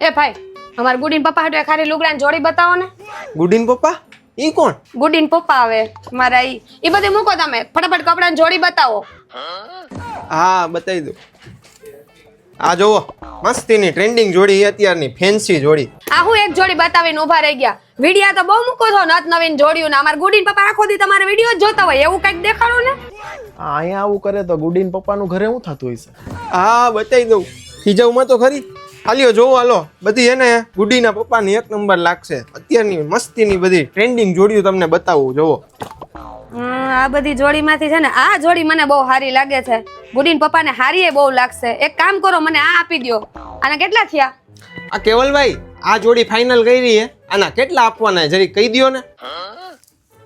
એ ભાઈ અમાર ગુડીન પપ્પા હાટુ ખાલી લુગડાની જોડી બતાવો ને. ગુડીન પપ્પા ઈ કોણ? ગુડીન પપ્પા આવે મારા ઈ બધું મૂકો તમે ફટાફટ કપડાની જોડી બતાવો. હા બતાવી દઉં. આ જોવો મસ્તીની ટ્રેન્ડિંગ જોડી અત્યારની ફેન્સી જોડી. આ હું એક જોડી બતાવીને ઊભા રહી ગયા. વિડિયા તો બહુ મૂકો છો નત નવીન જોડીઓ ને. અમાર ગુડીન પપ્પા આખો દી તમારા વિડિયો જ જોતા હોય એવું કઈક દેખાડો ને. અહીંયા આવું કરે તો ગુડીન પપ્પાનું ઘરે શું થતું હશે? હા બતાવી દઉં. ખીજાવમાં તો ખરી. હાલ્યો જોવો હાલો. બધી એને ગુડીના પપ્પાની એક નંબર લાગશે. અત્યારની મસ્તીની બધી ટ્રેન્ડિંગ જોડીઓ તમને બતાવું જોવો. આ બધી જોડીમાંથી છે ને આ જોડી મને બહુ સારી લાગે છે. ગુડીન પપ્પાને હારીએ બહુ લાગશે. એક કામ કરો મને આ આપી દ્યો. આના કેટલા થયા? આ કેવલભાઈ આ જોડી ફાઇનલ કરી છે. આના કેટલા આપવાના જરી કહી દ્યો ને.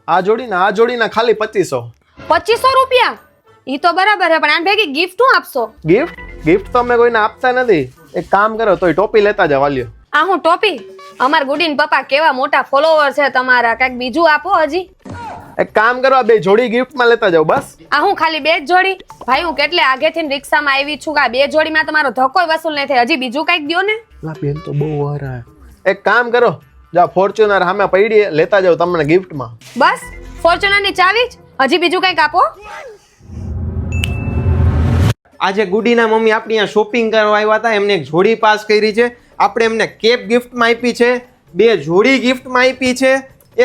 આ જોડીના ખાલી 2500. 2500 રૂપિયા? ઈ તો બરાબર છે પણ આન ભેગી ગિફ્ટ શું આપશો? ગિફ્ટ તો અમે કોઈને આપતા નથી. એક કામ કરો તોય ટોપી લેતા જાવ વાલ્યો. આ હું ટોપી? અમાર ગુડીન પપ્પા કેવા મોટા ફોલોવર છે તમારા. કઈક બીજું આપો હજી. એક કામ કરો આ બે જોડી ગિફ્ટમાં લેતા જાવ બસ. આ હું ખાલી બે જ જોડી? ભાઈ હું કેટલે આગેથી રિક્ષામાં આવી છું કે આ બે જોડીમાં તમારો ધક્કો વસૂલ નહીં થાય. હજી બીજું કઈક દ્યો ને. લા બેન તો બહુ વારા. એક કામ કરો જા ફોર્ચ્યુનર સામે પડી લેતા જાવ તમને ગિફ્ટમાં. બસ ફોર્ચ્યુનરની ચાવી જ? હજી બીજું કઈક આપો. આજે ગુડીના મમ્મી આપણી અહીંયા શોપિંગ કરવા આવ્યા હતા. એમને એક જોડી પાસ કરી છે. આપણે એમને કેપ ગિફ્ટમાં આપી છે. 2 જોડી ગિફ્ટમાં આપી છે.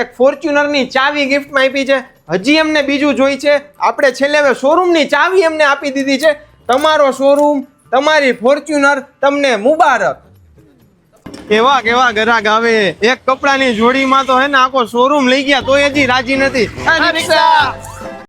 એક ફોર્ચ્યુનરની ચાવી ગિફ્ટમાં આપી છે. હજી એમને બીજું જોઈ છે. આપણે છેલ્લે હવે શોરૂમની ચાવી એમને આપી દીધી છે. તમારો શોરૂમ તમારી ફોર્ચ્યુનર તમને મુબારક. કેવા ગ્રાહક આવે. એક કપડાની જોડીમાં તો હે ને આખો શોરૂમ લઈ ગયા તોય હજી રાજી નથી. રિક્ષા